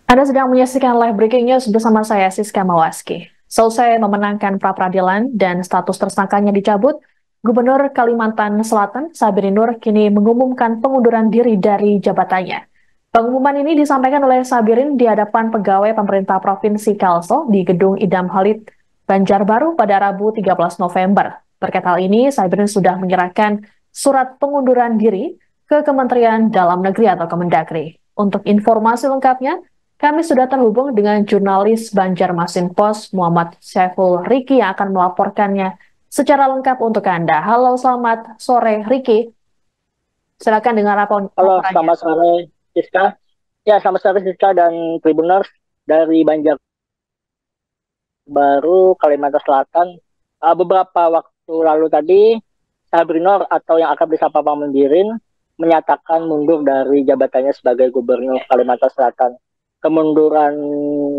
Anda sedang menyaksikan live breaking news bersama saya, Siska Mawaski. Selesai memenangkan pra-peradilan dan status tersangkanya dicabut, Gubernur Kalimantan Selatan, Sabri Nur, kini mengumumkan pengunduran diri dari jabatannya. Pengumuman ini disampaikan oleh Sabirin di hadapan pegawai pemerintah Provinsi Kalsel di Gedung Idam Halid, Banjarbaru pada Rabu 13 November. Terkait hal ini, Sabirin sudah menyerahkan surat pengunduran diri ke Kementerian Dalam Negeri atau Kemendagri. Untuk informasi lengkapnya, kami sudah terhubung dengan jurnalis Banjarmasin Post Muhammad Saiful Riki yang akan melaporkannya secara lengkap untuk Anda. Halo, selamat sore Riki. Silakan dengan Halo, laporannya. selamat sore Siska. Ya, selamat sore Siska dan Tribuners dari Banjarbaru, Kalimantan Selatan. Beberapa waktu lalu tadi, Sabrinor atau yang akrab disapa Pak Mendirin menyatakan mundur dari jabatannya sebagai Gubernur Kalimantan Selatan. Kemunduran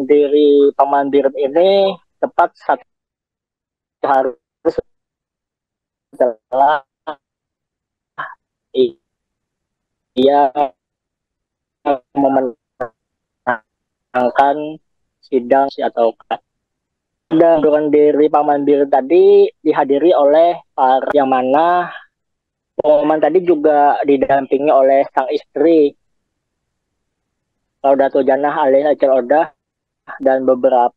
diri Pak Mandirin ini tepat 1 hari setelah ia memenangkan sidang atau dan pengunduran diri Pak Mandir tadi dihadiri oleh para yang mana pengumuman tadi juga didampingi oleh sang istri Laudato Janah alias Acil Odah dan beberapa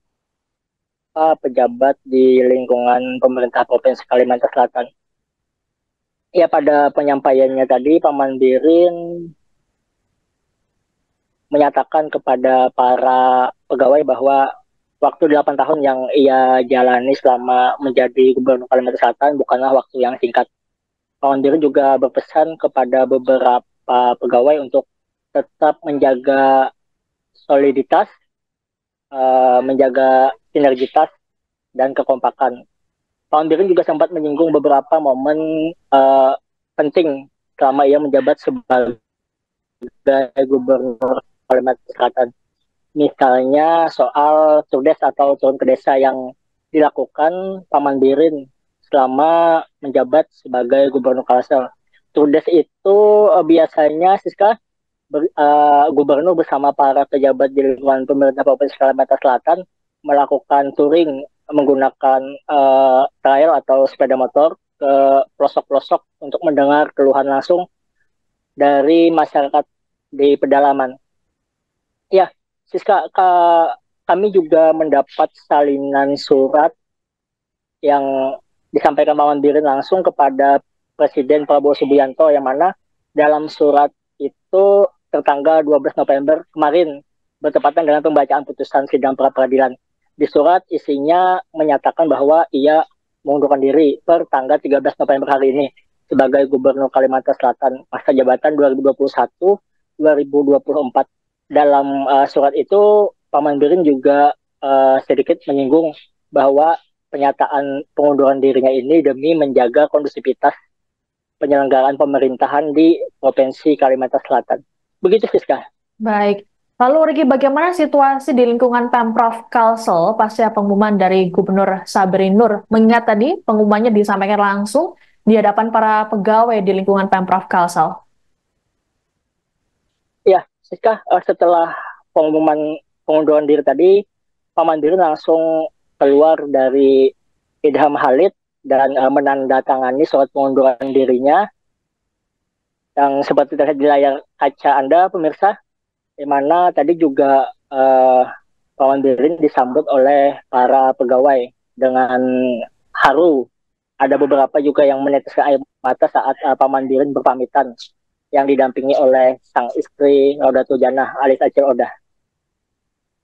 pejabat di lingkungan pemerintah Provinsi Kalimantan Selatan. Ya, pada penyampaiannya tadi Pak Mandirin menyatakan kepada para pegawai bahwa waktu 8 tahun yang ia jalani selama menjadi Gubernur Kalimantan Selatan bukanlah waktu yang singkat. Pak Mandiri juga berpesan kepada beberapa pegawai untuk tetap menjaga soliditas, menjaga sinergitas dan kekompakan. Pak Mandiri juga sempat menyinggung beberapa momen penting selama ia menjabat sebagai Gubernur Kalimantan Selatan. Misalnya soal turdes atau turun ke desa yang dilakukan Pak Mandirin selama menjabat sebagai Gubernur Kalsel. Turdes itu biasanya Siska gubernur bersama para pejabat di lingkungan pemerintah Provinsi Kalimantan Selatan melakukan touring menggunakan trail atau sepeda motor ke pelosok-pelosok untuk mendengar keluhan langsung dari masyarakat di pedalaman. Ya, Siska, kami juga mendapat salinan surat yang disampaikan Pak Mandirin langsung kepada Presiden Prabowo Subianto yang mana dalam surat itu tertanggal 12 November kemarin bertepatan dengan pembacaan putusan sidang pra-peradilan. Di surat isinya menyatakan bahwa ia mengundurkan diri per tanggal 13 November hari ini sebagai Gubernur Kalimantan Selatan masa jabatan 2021-2024. Dalam surat itu Pak Mandirin juga sedikit menyinggung bahwa pernyataan pengunduran dirinya ini demi menjaga kondusivitas penyelenggaraan pemerintahan di Provinsi Kalimantan Selatan. Begitu, Siska. Baik. Lalu Riki, bagaimana situasi di lingkungan Pemprov Kalsel pasca pengumuman dari Gubernur Sabri Nur? Mengingat tadi pengumumannya disampaikan langsung di hadapan para pegawai di lingkungan Pemprov Kalsel. Ya, Siska, setelah pengumuman pengunduran diri tadi, Pak Mandiri langsung keluar dari Idham Halid dan menandatangani surat pengunduran dirinya yang seperti terlihat di layar kaca Anda, pemirsa, di mana tadi juga Pak Mandiri disambut oleh para pegawai dengan haru. Ada beberapa juga yang meneteskan air mata saat Pak Mandirin berpamitan yang didampingi oleh sang istri Laudato Janah alias Acil Odah.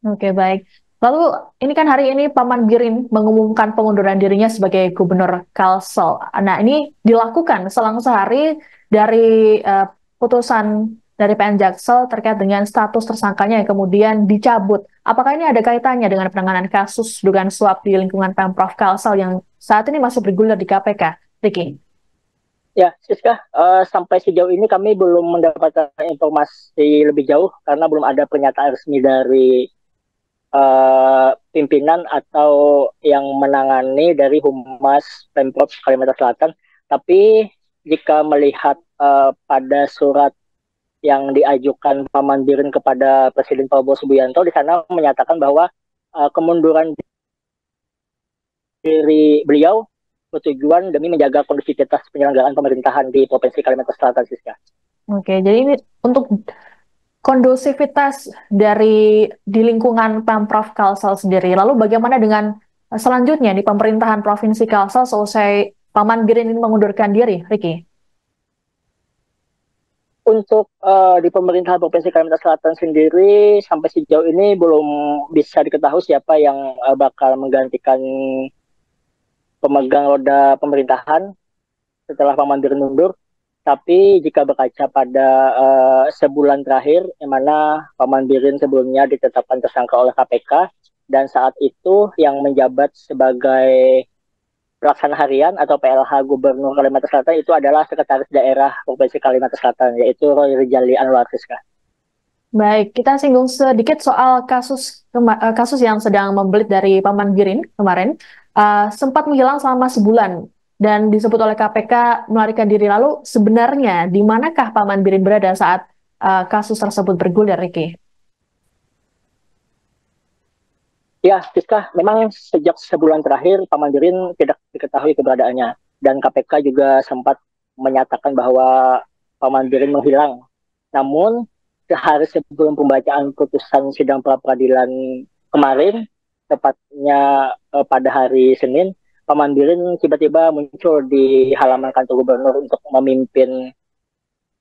Oke, baik. Lalu, ini kan hari ini Paman Birin mengumumkan pengunduran dirinya sebagai Gubernur Kalsel. Nah, ini dilakukan selang sehari dari putusan dari PN Jaksel terkait dengan status tersangkanya yang kemudian dicabut. Apakah ini ada kaitannya dengan penanganan kasus dugaan suap di lingkungan Pemprov Kalsel yang saat ini masih bergulir di KPK? Riki. Ya, Siska, sampai sejauh ini kami belum mendapatkan informasi lebih jauh karena belum ada pernyataan resmi dari pimpinan atau yang menangani dari Humas Pemprov Kalimantan Selatan. Tapi jika melihat pada surat yang diajukan Paman Birin kepada Presiden Prabowo Subianto, di sana menyatakan bahwa kemunduran diri beliau bertujuan demi menjaga kondusivitas penyelenggaraan pemerintahan di Provinsi Kalimantan Selatan, Siska. Oke, jadi ini untuk kondusivitas di lingkungan Pemprov Kalsel sendiri. Lalu bagaimana dengan selanjutnya di pemerintahan Provinsi Kalsel selesai Paman Birin ini mengundurkan diri, Ricky? Untuk di pemerintahan Provinsi Kalimantan Selatan sendiri, sampai sejauh ini belum bisa diketahui siapa yang bakal menggantikan pemegang roda pemerintahan setelah Paman Birin mundur. Tapi jika berkaca pada sebulan terakhir, yang mana Paman Birin sebelumnya ditetapkan tersangka oleh KPK, dan saat itu yang menjabat sebagai pelaksana harian atau PLH Gubernur Kalimantan Selatan itu adalah Sekretaris Daerah Provinsi Kalimantan Selatan, yaitu Roy Rijali Anwar, Siska. Baik, kita singgung sedikit soal kasus yang sedang membelit dari Paman Birin kemarin. Sempat menghilang selama sebulan dan disebut oleh KPK melarikan diri. Lalu sebenarnya di manakah Paman Birin berada saat kasus tersebut bergulir, Ricky? Ya, Siska, memang sejak sebulan terakhir Paman Birin tidak diketahui keberadaannya, dan KPK juga sempat menyatakan bahwa Paman Birin menghilang. Namun sehari sebelum pembacaan putusan sidang pra-peradilan kemarin, tepatnya pada hari Senin, Paman Birin tiba-tiba muncul di halaman kantor gubernur untuk memimpin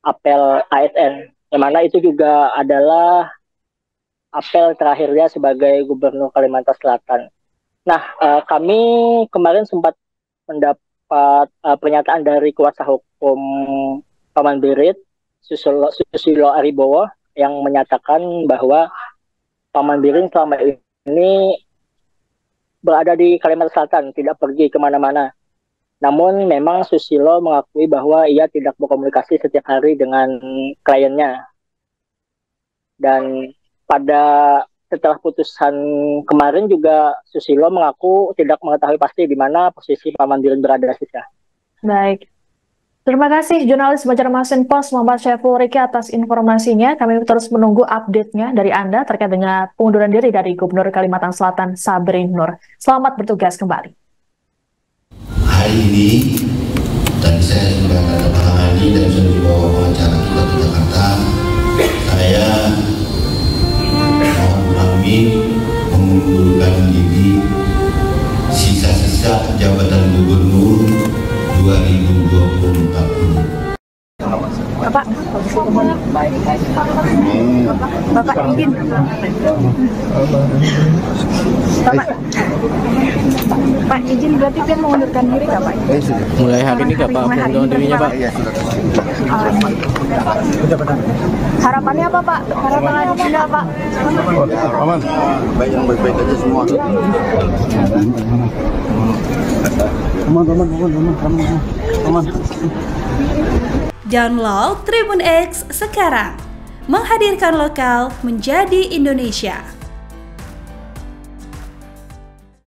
apel ASN, yang mana itu juga adalah apel terakhirnya sebagai Gubernur Kalimantan Selatan. Nah, kami kemarin sempat mendapat pernyataan dari kuasa hukum Paman Birin, Susilo Aribowo, yang menyatakan bahwa Paman Birin selama ini berada di Kalimantan Selatan, tidak pergi kemana-mana. Namun memang Susilo mengakui bahwa ia tidak berkomunikasi setiap hari dengan kliennya. Dan setelah putusan kemarin juga Susilo mengaku tidak mengetahui pasti di mana posisi Paman Birin berada, Siska. Baik. Terima kasih jurnalis Banjarmasin Pos Muhammad Syaiful Ricky atas informasinya. Kami terus menunggu update-nya dari Anda terkait dengan pengunduran diri dari Gubernur Kalimantan Selatan Sabrin Nur. Selamat bertugas kembali. Hari ini tadi saya sudah kata Pak Hadi dan sudah dibawa pengacara kita ke Jakarta. Saya mohon amin mengundurkan diri sisa-sisa jabatan Gubernur 2024 ini. Bapak izin. Pak izin berarti kan mengundurkan diri nggak Pak? Mulai hari ini nggak Pak mengundurkan dirinya Pak? Iya sudah. Harapannya apa Pak? Harapan adinya Pak? Aman. Baik yang baik-baik aja semua. Aman. Download Tribun X sekarang, menghadirkan lokal menjadi Indonesia.